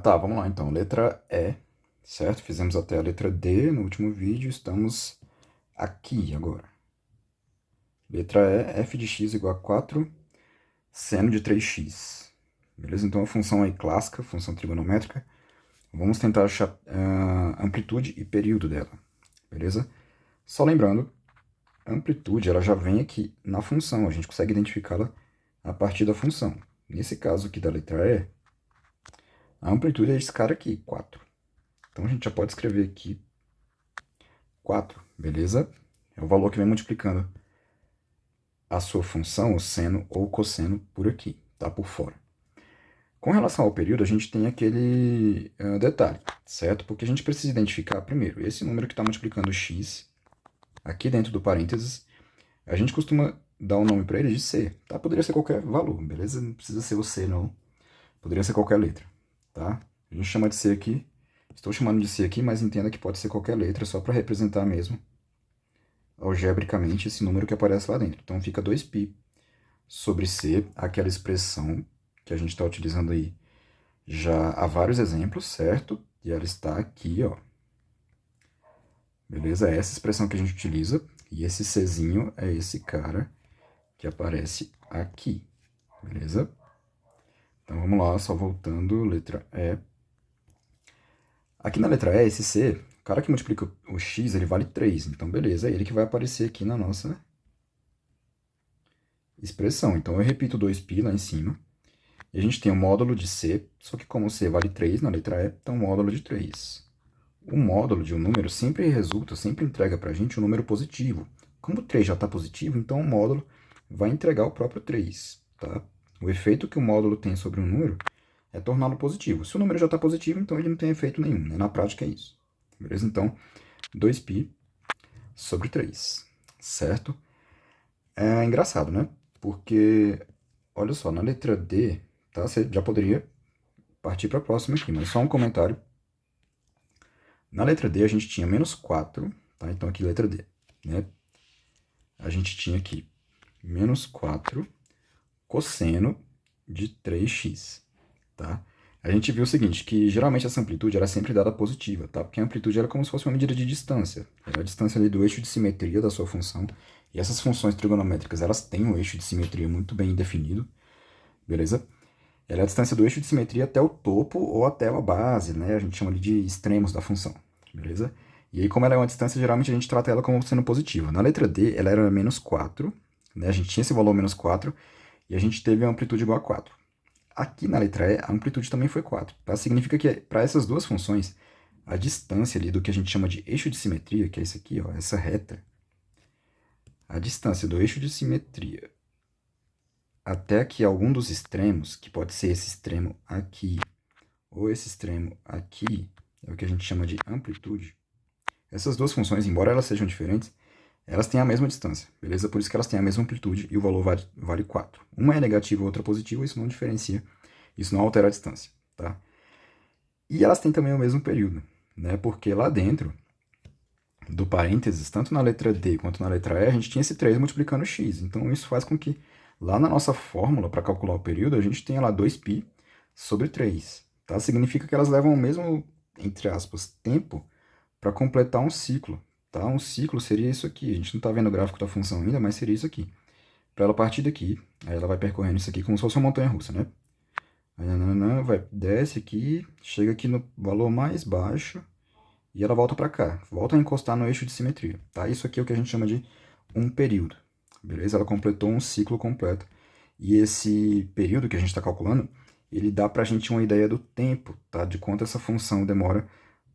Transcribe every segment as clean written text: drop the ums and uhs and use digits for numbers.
Tá, vamos lá então. Letra E, certo? Fizemos até a letra D no último vídeo, estamos aqui agora. Letra E, f de x igual a 4 seno de 3x. Beleza? Então a função aí clássica, função trigonométrica. Vamos tentar achar amplitude e período dela. Beleza? Só lembrando, a amplitude ela já vem aqui na função, a gente consegue identificá-la a partir da função. Nesse caso aqui da letra E, a amplitude é esse cara aqui, 4. Então a gente já pode escrever aqui 4, beleza? É o valor que vem multiplicando a sua função, o seno ou o cosseno, por aqui, tá? Por fora. Com relação ao período, a gente tem aquele detalhe, certo? Porque a gente precisa identificar, primeiro, esse número que está multiplicando x, aqui dentro do parênteses, a gente costuma dar o nome para ele de c, tá? Poderia ser qualquer valor, beleza? Não precisa ser o c, não. Poderia ser qualquer letra, tá? A gente chama de c aqui, estou chamando de c aqui, mas entenda que pode ser qualquer letra, só para representar mesmo algebricamente esse número que aparece lá dentro. Então fica 2π sobre c, aquela expressão que a gente está utilizando aí já há vários exemplos, certo? E ela está aqui, ó. Beleza? É essa expressão que a gente utiliza. E esse czinho é esse cara que aparece aqui. Beleza? Então vamos lá, só voltando, letra E. Aqui na letra E, esse C, o cara que multiplica o x, ele vale 3. Então beleza, é ele que vai aparecer aqui na nossa expressão. Então eu repito 2π lá em cima. E a gente tem o módulo de C, só que como C vale 3 na letra E, então módulo de 3. O módulo de um número sempre resulta, sempre entrega para a gente um número positivo. Como o 3 já está positivo, então o módulo vai entregar o próprio 3. Tá? O efeito que o módulo tem sobre um número é torná-lo positivo. Se o número já está positivo, então ele não tem efeito nenhum. Né? Na prática é isso. Beleza? Então, 2π sobre 3. Certo? É engraçado, né? Porque, olha só, na letra D, tá? Você já poderia partir para a próxima aqui, mas só um comentário. Na letra D a gente tinha menos 4, tá? Então aqui letra D, né? A gente tinha aqui menos 4 cosseno de 3x, tá? A gente viu o seguinte, que geralmente essa amplitude era sempre dada positiva, tá? Porque a amplitude era como se fosse uma medida de distância. Era a distância ali do eixo de simetria da sua função. E essas funções trigonométricas, elas têm um eixo de simetria muito bem definido, beleza? Ela é a distância do eixo de simetria até o topo ou até a base, né? A gente chama ali de extremos da função, beleza? E aí, como ela é uma distância, geralmente a gente trata ela como sendo positiva. Na letra D, ela era menos 4, né? A gente tinha esse valor menos 4 e a gente teve a amplitude igual a 4. Aqui na letra E, a amplitude também foi 4. Tá? Significa que para essas duas funções, a distância ali do que a gente chama de eixo de simetria, que é esse aqui, ó, essa reta, a distância do eixo de simetria até aqui algum dos extremos, que pode ser esse extremo aqui ou esse extremo aqui, é o que a gente chama de amplitude. Essas duas funções, embora elas sejam diferentes, elas têm a mesma distância, beleza? Por isso que elas têm a mesma amplitude e o valor vale 4. Uma é negativa, a outra é positiva, isso não diferencia, isso não altera a distância, tá? E elas têm também o mesmo período, né? Porque lá dentro do parênteses, tanto na letra D quanto na letra E, a gente tinha esse 3 multiplicando x. Então isso faz com que lá na nossa fórmula para calcular o período, a gente tenha lá 2π sobre 3. Tá? Significa que elas levam o mesmo, entre aspas, tempo para completar um ciclo. Tá? Um ciclo seria isso aqui. A gente não está vendo o gráfico da função ainda, mas seria isso aqui. Para ela partir daqui, aí ela vai percorrendo isso aqui como se fosse uma montanha-russa, né? Aí, vai, desce aqui, chega aqui no valor mais baixo e ela volta para cá. Volta a encostar no eixo de simetria. Tá? Isso aqui é o que a gente chama de um período. Beleza? Ela completou um ciclo completo. E esse período que a gente está calculando, ele dá para a gente uma ideia do tempo, tá? De quanto essa função demora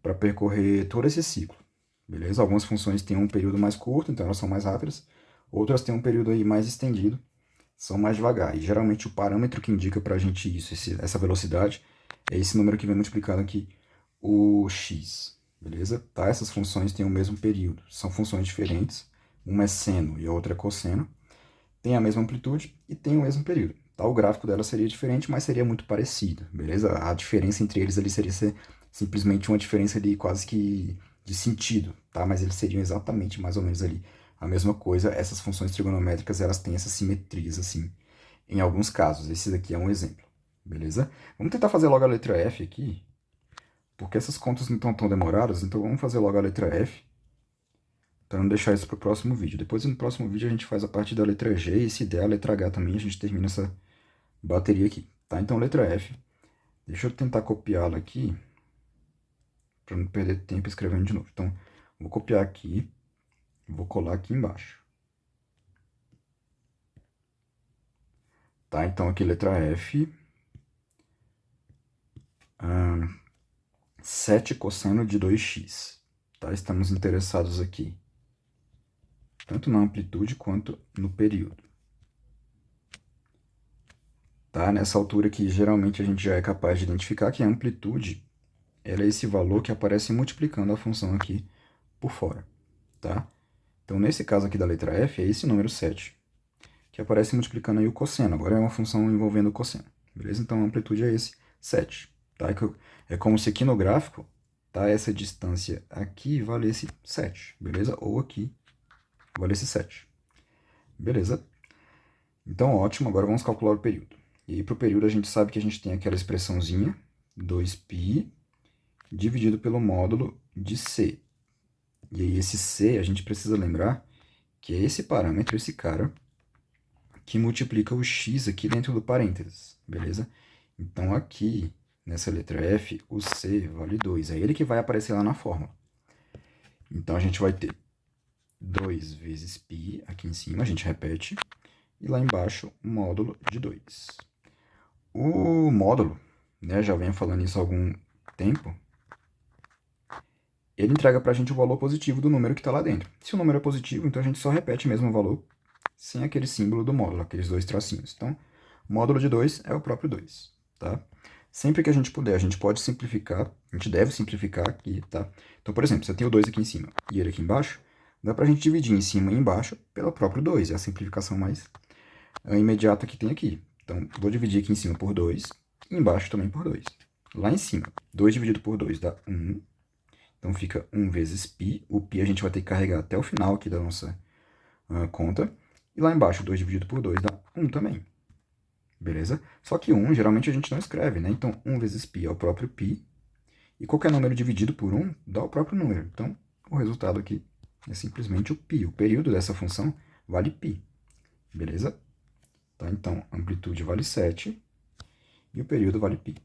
para percorrer todo esse ciclo. Beleza? Algumas funções têm um período mais curto, então elas são mais rápidas. Outras têm um período aí mais estendido, são mais devagar. E geralmente o parâmetro que indica para a gente isso, essa velocidade, é esse número que vem multiplicando aqui, o x. Beleza? Tá? Essas funções têm o mesmo período. São funções diferentes. Uma é seno e a outra é cosseno. Tem a mesma amplitude e tem o mesmo período. Tá? O gráfico dela seria diferente, mas seria muito parecido, beleza? A diferença entre eles ali seria simplesmente uma diferença ali quase que de sentido, tá? Mas eles seriam exatamente mais ou menos ali a mesma coisa. Essas funções trigonométricas, elas têm essas simetrias, assim, em alguns casos. Esse daqui é um exemplo, beleza? Vamos tentar fazer logo a letra F aqui, porque essas contas não estão tão demoradas, então vamos fazer logo a letra F, para não deixar isso para o próximo vídeo. Depois, no próximo vídeo, a gente faz a parte da letra G, e se der a letra H também, a gente termina essa bateria aqui, tá? Então, letra F, deixa eu tentar copiá-la aqui, para não perder tempo escrevendo de novo. Então, vou copiar aqui, vou colar aqui embaixo. Tá, então aqui letra F, 7 cosseno de 2x. Tá? Estamos interessados aqui, tanto na amplitude quanto no período. Tá? Nessa altura aqui, geralmente a gente já é capaz de identificar que a amplitude ela é esse valor que aparece multiplicando a função aqui por fora. Tá? Então, nesse caso aqui da letra F, é esse número 7, que aparece multiplicando aí o cosseno. Agora é uma função envolvendo o cosseno. Beleza? Então, a amplitude é esse 7. Tá? É como se aqui no gráfico, tá? Essa distância aqui valesse 7. Beleza? Ou aqui valesse 7. Beleza? Então, ótimo. Agora vamos calcular o período. E aí, para o período, a gente sabe que a gente tem aquela expressãozinha, 2π, dividido pelo módulo de C. E aí, esse C, a gente precisa lembrar que é esse parâmetro, esse cara, que multiplica o x aqui dentro do parênteses, beleza? Então, aqui, nessa letra F, o C vale 2. É ele que vai aparecer lá na fórmula. Então, a gente vai ter 2 vezes π aqui em cima, a gente repete, e lá embaixo, módulo de 2. O módulo, né, já venho falando isso há algum tempo, ele entrega pra gente o valor positivo do número que está lá dentro. Se o número é positivo, então a gente só repete mesmo o valor, sem aquele símbolo do módulo, aqueles dois tracinhos. Então, módulo de 2 é o próprio 2, tá? Sempre que a gente puder, a gente pode simplificar, a gente deve simplificar aqui, tá? Então, por exemplo, se eu tenho o 2 aqui em cima e ele aqui embaixo, dá pra gente dividir em cima e embaixo pelo próprio 2, é a simplificação mais imediata que tem aqui. Então, vou dividir aqui em cima por 2, e embaixo também por 2. Lá em cima, 2 dividido por 2 dá 1, então fica 1 vezes π, o π a gente vai ter que carregar até o final aqui da nossa conta, e lá embaixo, 2 dividido por 2 dá 1 também. Beleza? Só que 1 geralmente a gente não escreve, né? Então 1 vezes π é o próprio π, e qualquer número dividido por 1 dá o próprio número. Então o resultado aqui é simplesmente o π. O período dessa função vale π. Beleza? Tá? Então a amplitude vale 7 e o período vale π.